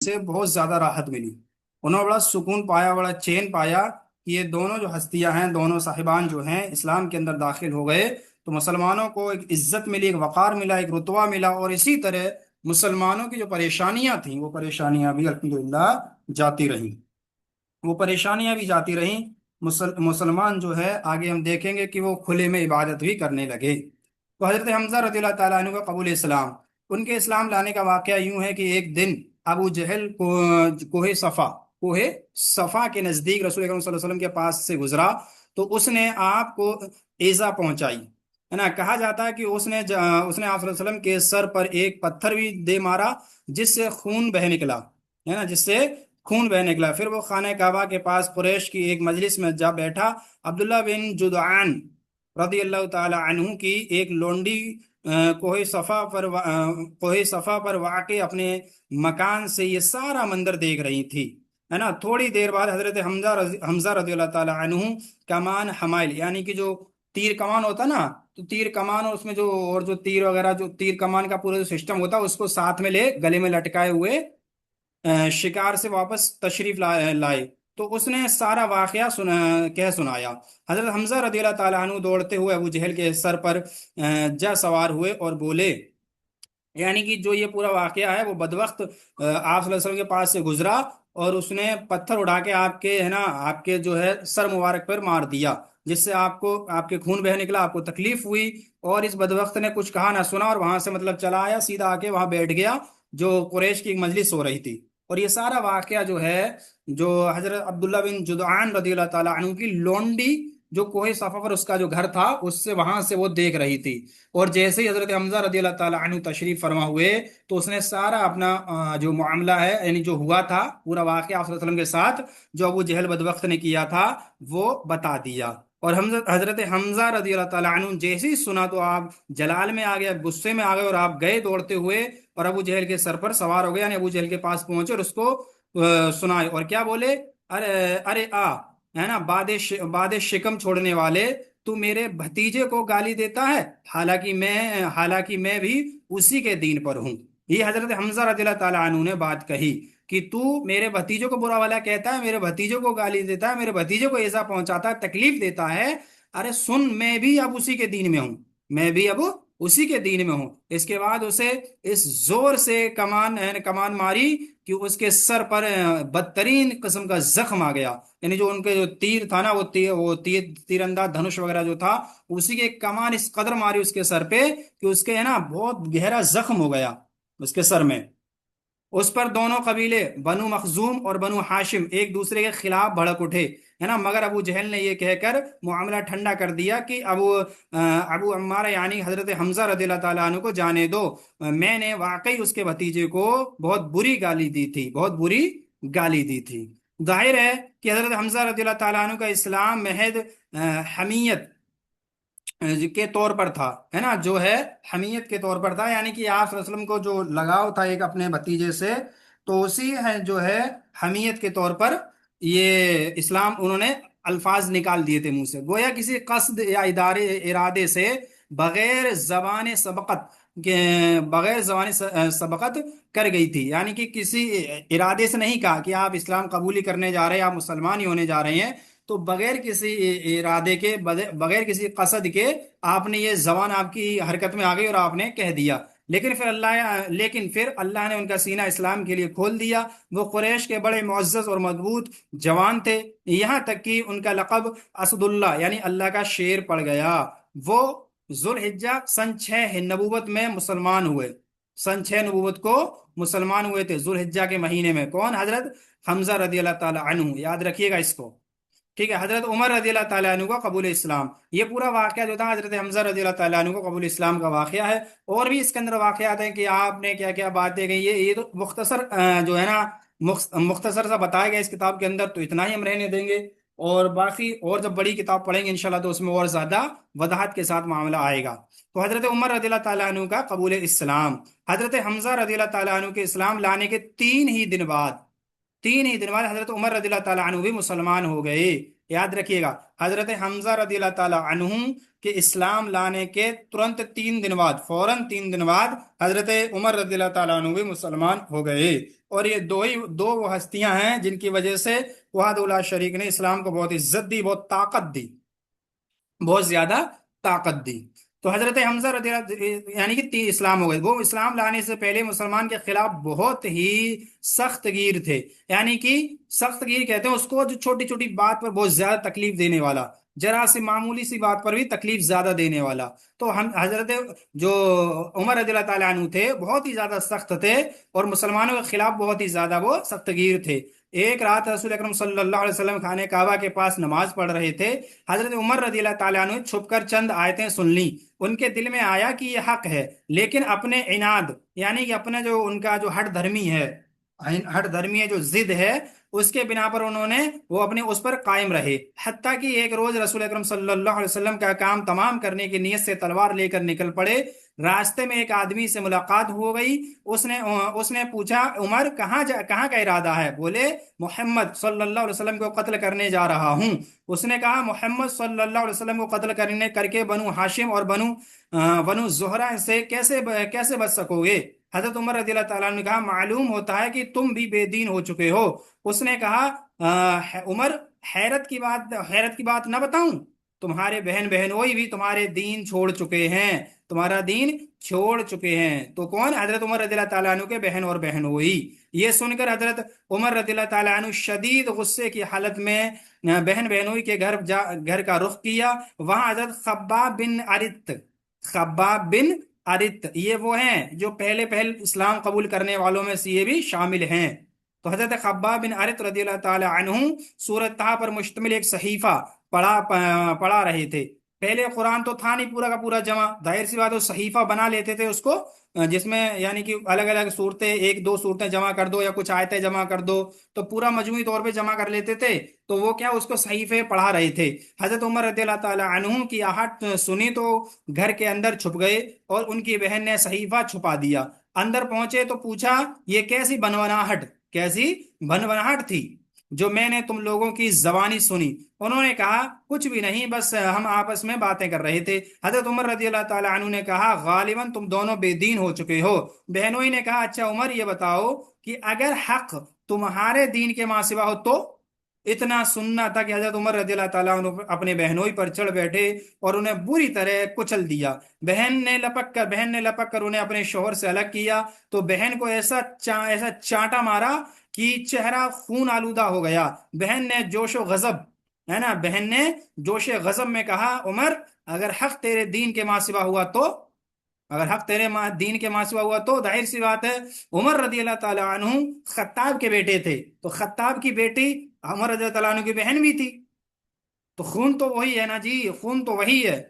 سے بہت زیادہ راحت ملی، انہوں نے بڑا سکون پایا، بڑا چین پایا کہ یہ دونوں جو ہستیاں ہیں، دونوں صاحبان جو ہیں اسلام کے اندر داخل ہو گئے تو مسلمانوں کو ایک عزت ملی، ایک وقار ملا، ایک رتبہ ملا، اور اسی طرح مسلمانوں کی جو پریشانیاں تھیں وہ پریشانیاں بھی الحمدللہ جاتی رہیں، وہ پریشانیاں بھی جاتی رہیں۔ مسلمان جو ہے آگے ہم دیکھیں گے کہ وہ کھلے میں عبادت بھی کرنے لگے۔ تو حضرت حمزہ رضی اللہ تعالیٰ عنہ کا قبول اسلام، ان کے اسلام لانے کا واقعہ یوں ہے کہ ایک دن ابو جہل کو کوہ صفا کے نزدیک رسول اکرم صلی اللہ علیہ وسلم کے پاس سے گزرا، تو اس نے آپ کو ایذا پہنچائی، ہے نا۔ کہا جاتا ہے کہ اس نے آپ صلی اللہ علیہ وسلم کے سر پر ایک پتھر بھی دے مارا، جس سے خون بہ نکلا، ہے نا، جس سے خون بہ نکلا۔ پھر وہ خانہ کعبہ کے پاس قریش کی ایک مجلس میں جا بیٹھا۔ عبداللہ بن جدعان رضی اللہ تعالی عنہ کی ایک لونڈی کوہ صفا پر واقع اپنے مکان سے یہ سارا منظر دیکھ رہی تھی، ہے نا۔ تھوڑی دیر بعد حضرت حمزہ رضی اللہ تعالی عنہ کمان حمائل، یعنی کہ جو تیر کمان ہوتا نا، تو تیر کمان اور اس میں جو اور جو تیر وغیرہ، جو تیر کمان کا پورا جو سسٹم ہوتا ہے اس کو ساتھ میں لے گلے میں لٹکائے ہوئے شکار سے واپس تشریف لائے، تو اس نے سارا واقعہ کہہ سنایا۔ حضرت حمزہ رضی اللہ تعالیٰ عنہ دوڑتے ہوئے ابو جہل کے سر پر جا سوار ہوئے اور بولے، یعنی کہ جو یہ پورا واقعہ ہے وہ بدوقت آپ صلی اللہ علیہ وسلم کے پاس سے گزرا، اور اس نے پتھر اڑا کے آپ کے، ہے نا، آپ کے جو ہے سر مبارک پر مار دیا، جس سے آپ کے خون بہ نکلا، آپ کو تکلیف ہوئی، اور اس بدبخت نے کچھ کہا نہ سنا، اور وہاں سے مطلب چلا آیا، سیدھا آ کے وہاں بیٹھ گیا جو قریش کی ایک مجلس ہو رہی تھی۔ اور یہ سارا واقعہ جو ہے، جو حضرت عبداللہ بن جدعان رضی اللہ تعالیٰ عنہ کی لونڈی جو کوہ صفا پر اس کا جو گھر تھا، اس سے وہاں سے وہ دیکھ رہی تھی، اور جیسے ہی حضرت حمزہ رضی اللہ تعالیٰ عنہ تشریف فرما ہوئے تو اس نے سارا اپنا جو معاملہ ہے، یعنی جو ہوا تھا پورا واقعہ آپ صلی اللہ علیہ وسلم کے ساتھ جو ابو جہل بدبخت نے کیا تھا وہ بتا دیا۔ اور حضرت حمزہ رضی اللہ تعالیٰ عنہ جیسے ہی سنا تو آپ جلال میں آ گئے، غصے میں آ گئے، اور آپ گئے دوڑتے ہوئے اور ابو جہل کے سر پر سوار ہو گئے، یعنی ابو جہل کے پاس پہنچے اور اس کو سنائے، اور کیا بولے، ارے ارے ہے نا، باد شکم چھوڑنے والے، تو میرے بھتیجے کو گالی دیتا ہے، حالانکہ میں بھی اسی کے دین پر ہوں۔ یہ حضرت حمزہ رضی اللہ تعالیٰ عنہ نے بات کہی کہ تو میرے بھتیجے کو برا والا کہتا ہے، میرے بھتیجے کو گالی دیتا ہے، میرے بھتیجے کو ایسا پہنچاتا ہے، تکلیف دیتا ہے، ارے سن، میں بھی اب اسی کے دین میں ہوں، میں بھی اب اسی کے دین میں ہوں۔ اس کے بعد اسے اس زور سے کمان ماری کہ اس کے سر پر بدترین قسم کا زخم آ گیا، یعنی جو ان کے جو تیر تھا نا، وہ تیر انداز دھنش وغیرہ جو تھا، اسی کے کمان اس قدر ماری اس کے سر پہ کہ اس کے، ہے نا، بہت گہرا زخم ہو گیا اس کے سر میں۔ اس پر دونوں قبیلے بنو مخزوم اور بنو ہاشم ایک دوسرے کے خلاف بھڑک اٹھے، ہے نا، مگر ابو جہل نے یہ کہہ کر معاملہ ٹھنڈا کر دیا کہ ابو عمارہ یعنی حضرت حمزہ رضی اللہ تعالیٰ عنہ کو جانے دو، میں نے واقعی اس کے بھتیجے کو بہت بری گالی دی تھی، بہت بری گالی دی تھی۔ ظاہر ہے کہ حضرت حمزہ رضی اللہ تعالیٰ عنہ کا اسلام محض حمیت کے طور پر تھا، ہے نا، جو ہے حمیت کے طور پر تھا، یعنی کہ آپ صلی اللہ علیہ وسلم کو جو لگاؤ تھا ایک اپنے بھتیجے سے، تو اسی ہے جو ہے حمیت کے طور پر یہ اسلام انہوں نے الفاظ نکال دیے تھے منہ سے، گویا کسی قصد یا ارادے سے بغیر زبان سبقت بغیر زبان سبقت کر گئی تھی، یعنی کہ کسی ارادے سے نہیں کہا کہ آپ اسلام قبولی کرنے جا رہے ہیں، آپ مسلمان ہی ہونے جا رہے ہیں، تو بغیر کسی ارادے کے، بغیر کسی قصد کے آپ نے یہ زبان آپ کی حرکت میں آ گئی اور آپ نے کہہ دیا، لیکن پھر اللہ نے ان کا سینہ اسلام کے لیے کھول دیا۔ وہ قریش کے بڑے معزز اور مضبوط جوان تھے، یہاں تک کہ ان کا لقب اسد اللہ یعنی اللہ کا شیر پڑ گیا۔ وہ ذوالحجہ سن 6 نبوت میں مسلمان ہوئے، سن 6 نبوت کو مسلمان ہوئے تھے ذوالحجہ کے مہینے میں۔ کون؟ حضرت حمزہ رضی اللہ تعالی عنہ، یاد رکھیے گا اس کو، ٹھیک ہے۔ حضرت عمر رضی اللہ تعالیٰ عنہ کا قبول اسلام، یہ پورا واقعہ جو تھا حضرت حمزہ رضی اللہ تعالیٰ عنہ کا قبول اسلام کا واقعہ ہے، اور بھی اس کے اندر واقعات ہیں کہ آپ نے کیا کیا باتیں کہی، یہ تو مختصر جو ہے نا، مختصر سا بتایا گیا اس کتاب کے اندر، تو اتنا ہی ہم رہنے دیں گے، اور باقی اور جب بڑی کتاب پڑھیں گے انشاءاللہ تو اس میں اور زیادہ وضاحت کے ساتھ معاملہ آئے گا۔ تو حضرت عمر رضی اللہ تعالیٰ عنہ کا قبول اسلام، حضرت حمزہ رضی اللہ تعالیٰ عنہ کے اسلام لانے کے 3 ہی دن بعد حضرت عمر رضی اللہ تعالیٰ عنہ بھی مسلمان ہو گئے۔ یاد رکھیے گا، حضرت حمزہ رضی اللہ تعالیٰ عنہ کے اسلام لانے کے ترنت 3 دن بعد، فوراً 3 دن بعد حضرت عمر رضی اللہ تعالیٰ عنہ بھی مسلمان ہو گئے۔ اور یہ دو وہ ہستیاں ہیں جن کی وجہ سے وحدہ لا شریک نے اسلام کو بہت عزت دی، بہت طاقت دی، بہت زیادہ طاقت دی۔ تو حضرت حمزہ رضی اللہ، یعنی کہ تین اسلام ہو گئے، وہ اسلام لانے سے پہلے مسلمان کے خلاف بہت ہی سخت گیر تھے، یعنی کہ سخت گیر کہتے ہیں اس کو جو چھوٹی چھوٹی بات پر بہت زیادہ تکلیف دینے والا، ذرا سی معمولی سی بات پر بھی تکلیف زیادہ دینے والا۔ تو ہم حضرت جو عمر رضی اللہ تعالیٰ عنہ تھے بہت ہی زیادہ سخت تھے، اور مسلمانوں کے خلاف بہت ہی زیادہ وہ سخت گیر تھے۔ ایک رات رسول اکرم صلی اللہ علیہ وسلم خانہ کعبہ کے پاس نماز پڑھ رہے تھے، حضرت عمر رضی اللہ تعالیٰ عنہ چھپ کر چند آیتیں سن لیں، ان کے دل میں آیا کہ یہ حق ہے، لیکن اپنے عناد، یعنی کہ اپنے جو ان کا جو ہٹ دھرمی ہے، ہٹ دھرمی ہے جو ضد ہے، اس کے بنا پر انہوں نے وہ اپنے اس پر قائم رہے، حتیٰ کہ ایک روز رسول اکرم صلی اللہ علیہ وسلم کا کام تمام کرنے کی نیت سے تلوار لے کر نکل پڑے۔ راستے میں ایک آدمی سے ملاقات ہو گئی، اس نے پوچھا عمر کہاں کا ارادہ ہے؟ بولے محمد صلی اللہ علیہ وسلم کو قتل کرنے جا رہا ہوں۔ اس نے کہا محمد صلی اللہ علیہ وسلم کو قتل کر کے بنو ہاشم اور بنو زہرہ سے کیسے بچ سکو گے؟ حضرت عمر رضی اللہ تعالیٰ نے کہا معلوم ہوتا ہے کہ تم بھی بے دین ہو چکے ہو۔ اس نے کہا عمر حیرت کی بات نہ بتاؤں، تمہارے بہن بہنوئی بھی تمہارے دین چھوڑ چکے ہیں، تمہارا دین چھوڑ چکے ہیں۔ تو کون؟ حضرت عمر رضی اللہ تعالیٰ عنہ کے بہن اور بہنوئی۔ یہ سن کر حضرت عمر رضی اللہ تعالیٰ عنہ شدید غصے کی حالت میں بہن بہنوئی کے گھر کا رخ کیا۔ وہاں حضرت خباب بن ارت، یہ وہ ہیں جو پہلے اسلام قبول کرنے والوں میں سے یہ بھی شامل ہیں۔ تو حضرت خباب بن ارت رضی اللہ تعالی عنہ سورۃ طہ پر مشتمل ایک صحیفہ پڑھا رہے تھے۔ پہلے قرآن تو تھا نہیں پورا کا پورا جمع، ظاہر سی بات ہے صحیفہ بنا لیتے تھے اس کو، جس میں یعنی کہ الگ الگ صورتیں، ایک دو صورتیں جمع کر دو یا کچھ آیتیں جمع کر دو، تو پورا مجموعی طور پہ جمع کر لیتے تھے۔ تو وہ کیا اس کو صحیفے پڑھا رہے تھے۔ حضرت عمر رضی اللہ تعالی عنہ کی آہٹ سنی تو گھر کے اندر چھپ گئے، اور ان کی بہن نے صحیفہ چھپا دیا۔ اندر پہنچے تو پوچھا یہ کیسی بنوناہٹ تھی جو میں نے تم لوگوں کی زبانی سنی؟ انہوں نے کہا کچھ بھی نہیں، بس ہم آپس میں باتیں کر رہے تھے۔ حضرت عمر رضی اللہ تعالی عنہ نے کہا غالباً تم دونوں بے دین ہو چکے ہو۔ بہنوئی نے کہا اچھا عمر یہ بتاؤ کہ اگر حق تمہارے دین کے ماں سوا ہو تو؟ اتنا سننا تھا کہ حضرت عمر رضی اللہ تعالیٰ عنہ اپنے بہنوئی پر چڑھ بیٹھے اور انہیں بری طرح کچل دیا۔ بہن نے لپک کر انہیں اپنے شوہر سے الگ کیا، تو بہن کو ایسا چانٹا مارا کہ چہرہ خون آلودہ ہو گیا۔ بہن نے جوش غضب میں کہا عمر اگر حق تیرے دین کے ماں سوا ہوا تو ظاہر سی بات ہے عمر رضی اللہ تعالیٰ عنہ خطاب کے بیٹے تھے، تو خطاب کی بیٹی عمر رضی اللہ تعالیٰ عنہ کی بہن بھی تھی، تو خون تو وہی ہے نا جی، خون تو وہی ہے،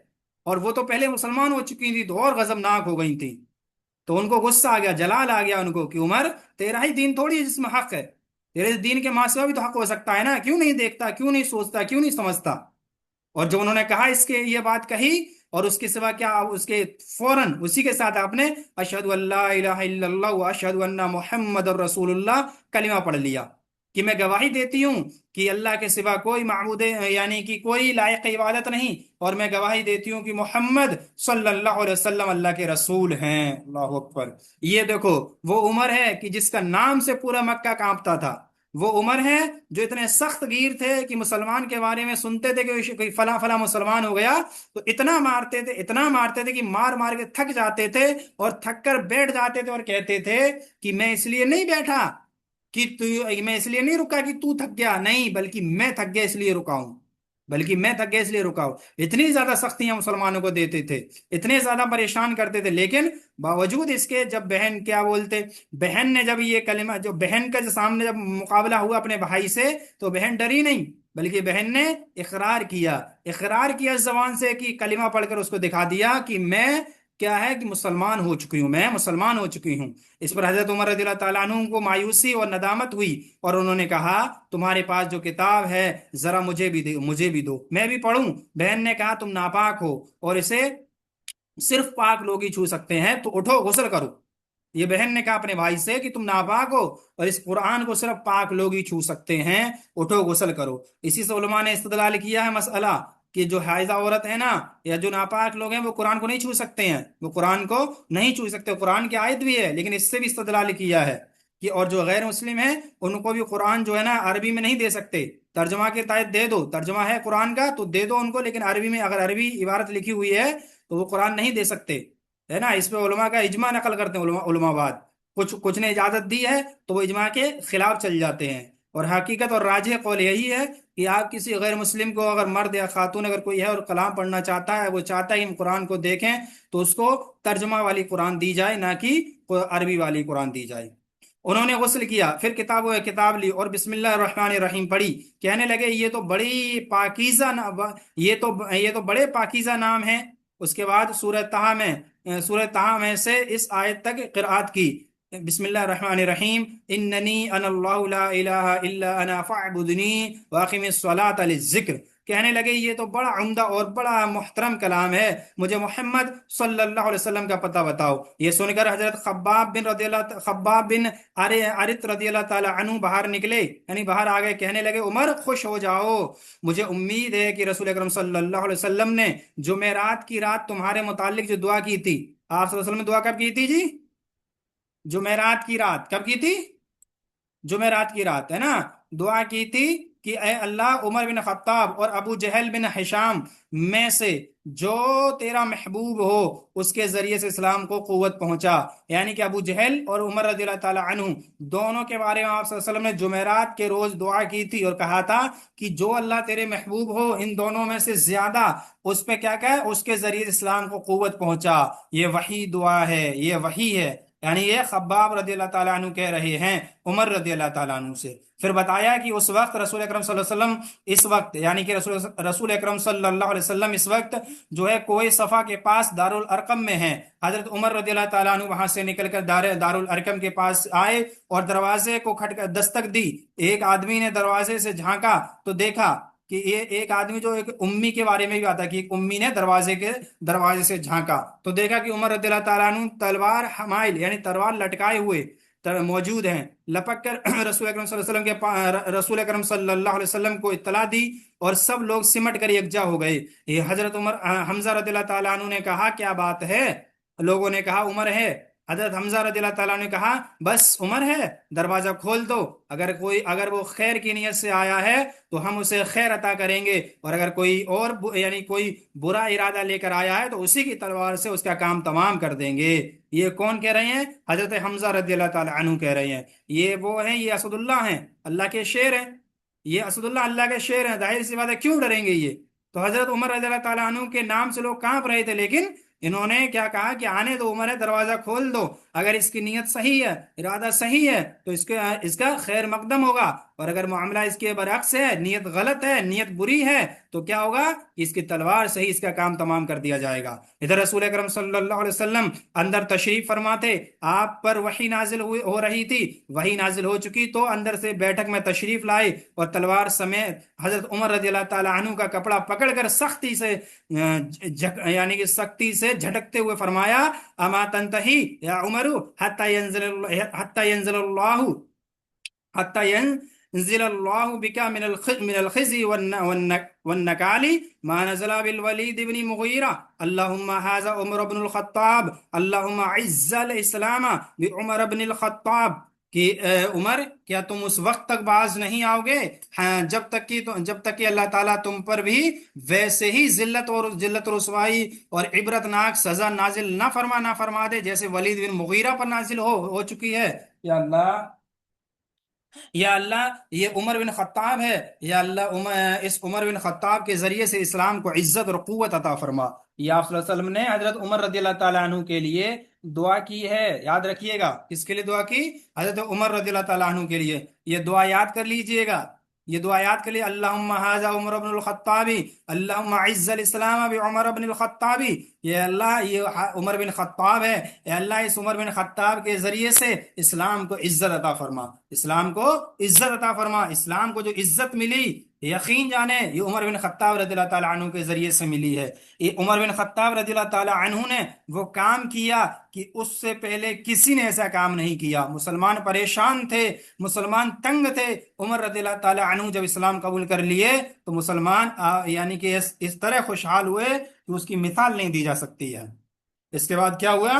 اور وہ تو پہلے مسلمان ہو چکی تھی تو اور غضبناک ہو گئی تھی۔ تو ان کو غصہ آ گیا، جلال آ گیا ان کو کہ عمر تیرا ہی دین تھوڑی ہے جس میں حق ہے، تیرے دین کے ماں سوا بھی تو حق ہو سکتا ہے نا، کیوں نہیں دیکھتا، کیوں نہیں سوچتا، کیوں نہیں سمجھتا؟ اور جو انہوں نے کہا اس کے یہ بات کہی، اور اس کے سوا کیا، اس کے فوراً اسی کے ساتھ آپ نے اشہد ان لا الہ الا اللہ و اشہد ان محمد الرسول اللہ کلمہ پڑھ لیا کہ میں گواہی دیتی ہوں کہ اللہ کے سوا کوئی معبود، یعنی کہ کوئی لائق عبادت نہیں، اور میں گواہی دیتی ہوں کہ محمد صلی اللہ علیہ وسلم اللہ کے رسول ہیں۔ اللہ اکبر۔ یہ دیکھو وہ عمر ہے کہ جس کا نام سے پورا مکہ کانپتا تھا، وہ عمر ہے جو اتنے سخت گیر تھے کہ مسلمان کے بارے میں سنتے تھے کہ کوئی فلاں فلاں مسلمان ہو گیا تو اتنا مارتے تھے کہ مار کے تھک جاتے تھے، اور تھک کر بیٹھ جاتے تھے اور کہتے تھے کہ میں اس لیے نہیں بیٹھا میں اس لیے نہیں رکا کہ تو تھک گیا، نہیں بلکہ میں تھک گیا اس لیے رکا ہوں۔ اتنی زیادہ سختیاں مسلمانوں کو دیتے تھے، اتنے زیادہ پریشان کرتے تھے، لیکن باوجود اس کے جب بہن نے جب یہ کلمہ، جو بہن کا جو سامنے جب مقابلہ ہوا اپنے بھائی سے، تو بہن ڈری نہیں بلکہ بہن نے اقرار کیا اس زبان سے کہ کلمہ پڑھ کر اس کو دکھا دیا کہ میں کیا ہے کہ مسلمان ہو چکی ہوں۔ اس پر حضرت عمر رضی اللہ تعالیٰ عنہ کو مایوسی اور ندامت ہوئی، اور انہوں نے کہا تمہارے پاس جو کتاب ہے ذرا مجھے بھی دو، میں بھی پڑھوں۔ بہن نے کہا تم ناپاک ہو اور اسے صرف پاک لوگ ہی چھو سکتے ہیں، تو اٹھو غسل کرو۔ یہ بہن نے کہا اپنے بھائی سے کہ تم ناپاک ہو اور اس قرآن کو صرف پاک لوگ ہی چھو سکتے ہیں، اٹھو غسل کرو۔ اسی سے علماء نے استدلال کیا ہے مسئلہ کہ جو حائضہ عورت ہے نا یا جو ناپاک لوگ ہیں وہ قرآن کو نہیں چھو سکتے، قرآن کی آیت بھی ہے لیکن اس سے بھی استدلال کیا ہے کہ اور جو غیر مسلم ہیں ان کو بھی قرآن جو ہے نا عربی میں نہیں دے سکتے، ترجمہ کے تحت دے دو، ترجمہ ہے قرآن کا تو دے دو ان کو، لیکن عربی میں اگر عربی عبارت لکھی ہوئی ہے تو وہ قرآن نہیں دے سکتے، ہے نا۔ اس پہ علماء کا اجماع نقل کرتے ہیں علماء بعد، کچھ نے اجازت دی ہے تو وہ اجماع کے خلاف چل جاتے ہیں، اور حقیقت اور راجح قول یہی ہے کہ آپ کسی غیر مسلم کو، اگر مرد یا خاتون اگر کوئی ہے اور کلام پڑھنا چاہتا ہے، وہ چاہتا ہے کہ ہم قرآن کو دیکھیں، تو اس کو ترجمہ والی قرآن دی جائے، نہ کہ عربی والی قرآن دی جائے۔ انہوں نے غسل کیا، پھر کتاب لی اور بسم اللہ الرحمن الرحیم پڑھی، کہنے لگے یہ تو بڑی پاکیزہ یہ تو بڑے پاکیزہ نام ہیں۔ اس کے بعد سورہ طہ میں سے اس آیت تک قرآت کی، بسم اللہ الرحمن الرحیم، اننی انا اللہ لا الہ الا انا فاعبدنی واقم الصلاۃ للذکر۔ کہنے لگے یہ تو بڑا عمدہ اور بڑا محترم کلام ہے، مجھے محمد صلی اللہ علیہ وسلم کا پتہ بتاؤ۔ یہ سن کر حضرت خباب بن عارت رضی اللہ تعالی عنہ باہر نکلے، یعنی باہر آ گئے، کہنے لگے عمر خوش ہو جاؤ، مجھے امید ہے کہ رسول اکرم صلی اللہ علیہ وسلم نے جمعرات کی رات تمہارے متعلق جو دعا کی تھی، آپ صلی اللہ علیہ وسلم نے دعا کب کی تھی جی؟ جمعرات کی رات، کب کی تھی؟ جمعرات کی رات، ہے نا، دعا کی تھی کہ اے اللہ، عمر بن خطاب اور ابو جہل بن ہشام میں سے جو تیرا محبوب ہو اس کے ذریعے سے اسلام کو قوت پہنچا، یعنی کہ ابو جہل اور عمر رضی اللہ تعالی عنہ دونوں کے بارے میں آپ صلی اللہ علیہ وسلم نے جمعرات کے روز دعا کی تھی اور کہا تھا کہ جو اللہ تیرے محبوب ہو ان دونوں میں سے زیادہ، اس پہ کیا کہ اس کے ذریعے اسلام کو قوت پہنچا۔ یہ وحی دعا ہے، یہ وحی ہے، یعنی یہ خباب رضی اللہ تعالیٰ عنہ کہہ رہے ہیں عمر رضی اللہ تعالیٰ عنہ سے۔ پھر بتایا کہ اس وقت رسول اکرم صلی اللہ علیہ وسلم، اس وقت یعنی کہ رسول اکرم صلی اللہ علیہ وسلم اس وقت جو ہے کوہ صفا کے پاس دارالارقم میں ہیں۔ حضرت عمر رضی اللہ تعالیٰ عنہ وہاں سے نکل کر دارالارقم کے پاس آئے اور دروازے کو دستک دی۔ ایک آدمی نے دروازے سے جھانکا تو دیکھا کہ یہ ایک آدمی، جو ایک امی کے بارے میں بھی آتا ہے کہ ایک امی نے دروازے سے جھانکا تو دیکھا کہ عمر رضی اللہ تعالیٰ عنہ تلوار حمائل یعنی تلوار لٹکائے ہوئے موجود ہیں۔ لپک کر رسول اکرم صلی اللہ علیہ وسلم کو اطلاع دی اور سب لوگ سمٹ کر یکجا ہو گئے۔ یہ حضرت حمزہ رضی اللہ تعالیٰ عنہ نے کہا کیا بات ہے؟ لوگوں نے کہا عمر ہے۔ حضرت حمزہ رضی اللہ تعالیٰ نے کہا بس عمر ہے، دروازہ کھول دو، اگر وہ خیر کی نیت سے آیا ہے تو ہم اسے خیر عطا کریں گے، اور اگر کوئی اور یعنی کوئی برا ارادہ لے کر آیا ہے تو اسی کی تلوار سے اس کا کام تمام کر دیں گے۔ یہ کون کہہ رہے ہیں؟ حضرت حمزہ رضی اللہ تعالیٰ عنہ کہہ رہے ہیں۔ یہ وہ ہیں، یہ اسد اللہ ہیں، اللہ کے شیر ہیں، یہ اسد اللہ کے شیر ہیں، ظاہر سی بات ہے کیوں ڈریں گے یہ؟ تو حضرت عمر رضی اللہ تعالیٰ عنہ کے نام سے لوگ کانپ رہے تھے، لیکن انہوں نے کیا کہا کہ آنے دو عمر ہے، دروازہ کھول دو، اگر اس کی نیت صحیح ہے، ارادہ صحیح ہے تو اس کا خیر مقدم ہوگا، اور اگر معاملہ اس کے برعکس ہے، نیت غلط ہے، نیت بری ہے، تو کیا ہوگا؟ اس کی تلوار سے ہی اس کا کام تمام کر دیا جائے گا۔ ادھر رسول اکرم صلی اللہ علیہ وسلم اندر تشریف فرما تھے، آپ پر وحی نازل ہو رہی تھی، وحی نازل ہو چکی تو اندر سے بیٹھک میں تشریف لائے اور تلوار سمیت حضرت عمر رضی اللہ تعالی عنہ کا کپڑا پکڑ کر سختی سے یعنی کہ سختی سے جھٹکتے ہوئے فرمایا اما تنتہی یا عمر حتی ينزل الله بك من الخزي والنكال ما نزل بالوليد بن مغيرة اللهم هذا عمر بن الخطاب اللهم عز الاسلام بعمر بن الخطاب، کہ عمر کیا تم اس وقت تک باز نہیں آؤ گے جب تک کہ اللہ تعالیٰ تم پر بھی ویسے ہی ذلت رسوائی اور عبرت ناک سزا نازل نہ فرما دے جیسے ولید بن مغیرہ پر نازل ہو چکی ہے۔ یا اللہ یہ عمر بن خطاب ہے، یا اللہ اس عمر بن خطاب کے ذریعے سے اسلام کو عزت اور قوت عطا فرما۔ یہ آپ صلی اللہ علیہ وسلم نے حضرت عمر رضی اللہ تعالیٰ عنہ کے لیے دعا کی ہے، یاد رکھیے گا۔ کس کے لیے دعا کی؟ حضرت عمر رضی اللہ تعالیٰ عنہ کے لیے۔ یہ دعا یاد کر لیجئے گا، یہ دعا یاد کر لیے، اللہم ھذا عمر بن الخطاب اللہم اعز الاسلام بعمر بن الخطاب، یہ اللہ یہ عمر بن خطاب ہے، اے اللہ اس عمر بن خطاب کے ذریعے سے اسلام کو عزت عطا فرما، اسلام کو عزت عطا فرما۔ اسلام کو جو عزت ملی یقین جانے یہ عمر بن خطاب رضی اللہ تعالیٰ عنہ کے ذریعے سے ملی ہے۔ یہ عمر بن خطاب رضی اللہ تعالیٰ عنہ نے وہ کام کیا کہ اس سے پہلے کسی نے ایسا کام نہیں کیا۔ مسلمان پریشان تھے، مسلمان تنگ تھے، عمر رضی اللہ تعالیٰ عنہ جب اسلام قبول کر لیے تو مسلمان یعنی کہ اس طرح خوشحال ہوئے کہ اس کی مثال نہیں دی جا سکتی ہے۔ اس کے بعد کیا ہوا؟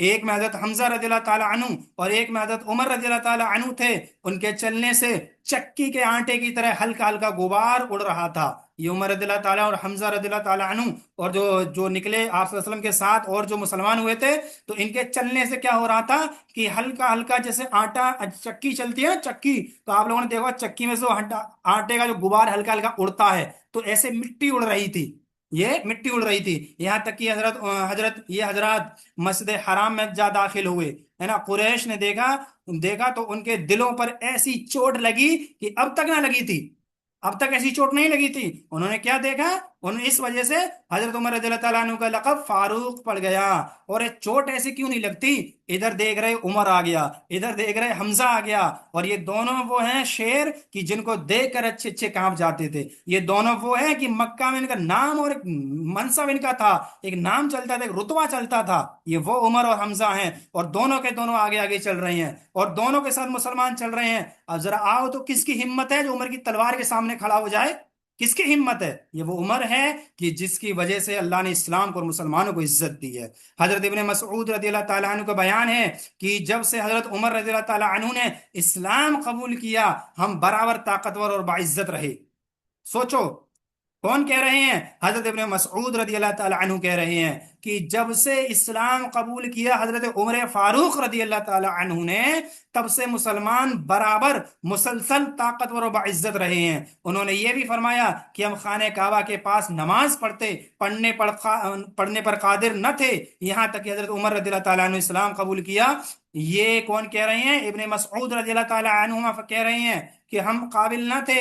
ایک میں حضرت حمزہ رضی اللہ تعالیٰ عنہ اور ایک میں حضرت عمر رضی اللہ تعالیٰ عنہ تھے، ان کے چلنے سے چکی کے آٹے کی طرح ہلکا ہلکا غبار اڑ رہا تھا۔ یہ عمر رضی اللہ تعالیٰ اور حمزہ رضی اللہ تعالیٰ عنہ اور جو جو نکلے آپ صلی اللہ علیہ وسلم کے ساتھ اور جو مسلمان ہوئے تھے، تو ان کے چلنے سے کیا ہو رہا تھا کہ ہلکا ہلکا جیسے آٹا، چکی چلتی ہے نا چکی، تو آپ لوگوں نے دیکھا چکی میں سے آٹے کا جو غبار ہلکا ہلکا اڑتا ہے، تو ایسے مٹی اڑ رہی تھی، یہ مٹی اڑ رہی تھی، یہاں تک کہ یہ حضرات مسجد حرام میں جا داخل ہوئے، ہے نا۔ قریش نے دیکھا تو ان کے دلوں پر ایسی چوٹ لگی کہ اب تک نہ لگی تھی، اب تک ایسی چوٹ نہیں لگی تھی۔ انہوں نے کیا دیکھا، انہوں نے اس وجہ سے حضرت عمر رضی اللہ تعالیٰ عنہ کا لقب فاروق پڑ گیا۔ اور یہ چوٹ ایسی کیوں نہیں لگتی، ادھر دیکھ رہے عمر آ گیا، ادھر دیکھ رہے حمزہ آ گیا، اور یہ دونوں وہ ہیں شیر کہ جن کو دیکھ کر اچھے اچھے کانپ جاتے تھے۔ یہ دونوں وہ ہیں کہ مکہ میں ان کا نام اور ایک منصب ان کا تھا، ایک نام چلتا تھا، ایک رتبہ چلتا تھا، یہ وہ عمر اور حمزہ ہیں، اور دونوں کے دونوں آگے آگے چل رہے ہیں اور دونوں کے ساتھ مسلمان چل رہے ہیں۔ اب ذرا آؤ تو کس کی ہمت ہے جو عمر کی تلوار کے سامنے کھڑا ہو جائے، کس کی ہمت ہے؟ یہ وہ عمر ہے کہ جس کی وجہ سے اللہ نے اسلام کو اور مسلمانوں کو عزت دی ہے۔ حضرت ابن مسعود رضی اللہ تعالیٰ عنہ کا بیان ہے کہ جب سے حضرت عمر رضی اللہ تعالیٰ عنہ نے اسلام قبول کیا، ہم برابر طاقتور اور باعزت رہے۔ سوچو کون کہہ رہے ہیں؟ حضرت ابن مسعود رضی اللہ تعالیٰ عنہ کہہ رہے ہیں کہ جب سے اسلام قبول کیا حضرت عمر فاروق رضی اللہ تعالیٰ عنہ نے، تب سے مسلمان برابر مسلسل طاقتور و باعزت رہے ہیں۔ انہوں نے یہ بھی فرمایا کہ ہم خانہ کعبہ کے پاس نماز پڑھنے پر قادر نہ تھے، یہاں تک کہ حضرت عمر رضی اللہ تعالیٰ عنہ اسلام قبول کیا۔ یہ کون کہہ رہے ہیں؟ ابن مسعود رضی اللہ تعالیٰ عنہ کہہ رہے ہیں کہ ہم قابل نہ تھے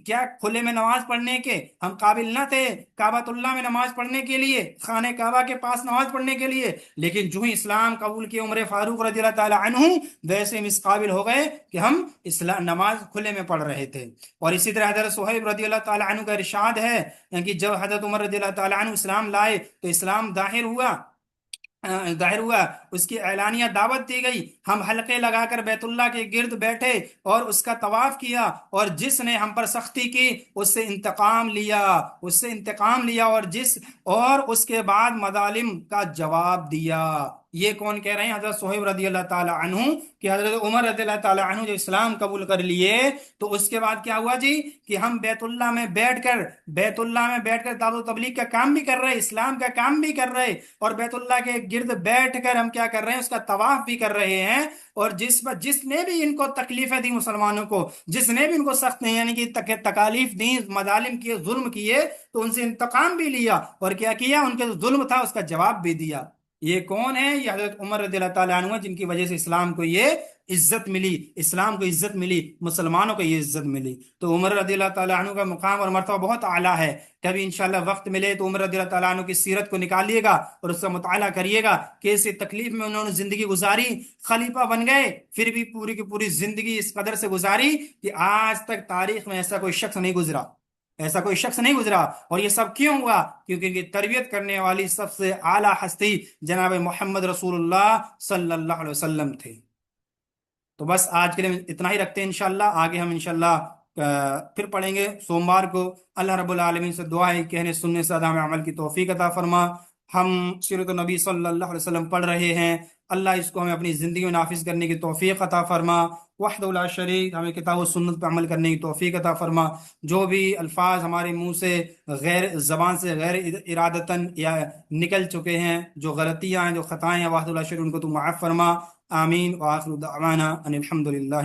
کیا کھلے میں نماز پڑھنے کے، ہم قابل نہ تھے کعبۃ اللہ میں نماز پڑھنے کے لیے، خانہ کعبہ کے پاس نماز پڑھنے کے لیے، لیکن جو ہی اسلام قبول کیا عمر فاروق رضی اللہ تعالیٰ عنہ، ویسے ہم اس قابل ہو گئے کہ ہم نماز کھلے میں پڑھ رہے تھے۔ اور اسی طرح حضرت صہیب رضی اللہ تعالیٰ عنہ کا ارشاد ہے کہ جب حضرت عمر رضی اللہ تعالیٰ عنہ اسلام لائے تو اسلام ظاہر ہوا، اس کی اعلانیہ دعوت دی گئی، ہم حلقے لگا کر بیت اللہ کے گرد بیٹھے اور اس کا طواف کیا، اور جس نے ہم پر سختی کی اس سے انتقام لیا اور اس کے بعد مظالم کا جواب دیا۔ یہ کون کہہ رہے ہیں؟ حضرت صہیب رضی اللہ تعالی عنہ کہ حضرت عمر رضی اللہ تعالی عنہ جو اسلام قبول کر لیے تو اس کے بعد کیا ہوا جی کہ ہم بیت اللہ میں بیٹھ کر دعوت و تبلیغ کا کام بھی کر رہے، اسلام کا کام بھی کر رہے، اور بیت اللہ کے گرد بیٹھ کر ہم کیا کر رہے ہیں؟ اس کا طواف بھی کر رہے ہیں۔ اور جس نے بھی ان کو تکلیفیں دی، مسلمانوں کو جس نے بھی ان کو سخت یعنی کہ تکالیف دی، مظالم کیے، ظلم کیے، تو ان سے انتقام بھی لیا، اور کیا کیا؟ ان کے جو ظلم تھا اس کا جواب بھی دیا۔ یہ کون ہے؟ یہ حضرت عمر رضی اللہ تعالیٰ عنہ جن کی وجہ سے اسلام کو یہ عزت ملی، اسلام کو عزت ملی، مسلمانوں کو یہ عزت ملی۔ تو عمر رضی اللہ تعالیٰ عنہ کا مقام اور مرتبہ بہت اعلیٰ ہے۔ کبھی انشاءاللہ وقت ملے تو عمر رضی اللہ تعالیٰ عنہ کی سیرت کو نکالیے گا اور اس کا مطالعہ کریے گا، کیسے تکلیف میں انہوں نے زندگی گزاری، خلیفہ بن گئے پھر بھی پوری کی پوری زندگی اس قدر سے گزاری کہ آج تک تاریخ میں ایسا کوئی شخص نہیں گزرا۔ اور یہ سب کیوں ہوا؟ کیونکہ ان کی تربیت کرنے والی سب سے اعلیٰ ہستی جناب محمد رسول اللہ صلی اللہ علیہ وسلم تھے۔ تو بس آج کے لیے اتنا ہی رکھتے ہیں، انشاءاللہ آگے ہم انشاءاللہ پھر پڑھیں گے سوموار کو۔ اللہ رب العالمین سے دعا ہے کہنے سننے سے عدم عمل کی توفیق عطا فرما۔ ہم سیرت النبی صلی اللہ علیہ وسلم پڑھ رہے ہیں، اللہ اس کو ہمیں اپنی زندگی میں نافذ کرنے کی توفیق عطا فرما۔ وحدہ لا شریک، ہمیں کتاب و سنت پہ عمل کرنے کی توفیق عطا فرما۔ جو بھی الفاظ ہمارے منہ سے زبان سے غیر ارادتاً یا نکل چکے ہیں، جو غلطیاں ہیں، جو خطائیں ہیں، وحدہ لا شریک، ان کو تو معاف فرما۔ آمین۔ وآخر دعوانا ان الحمد للہ۔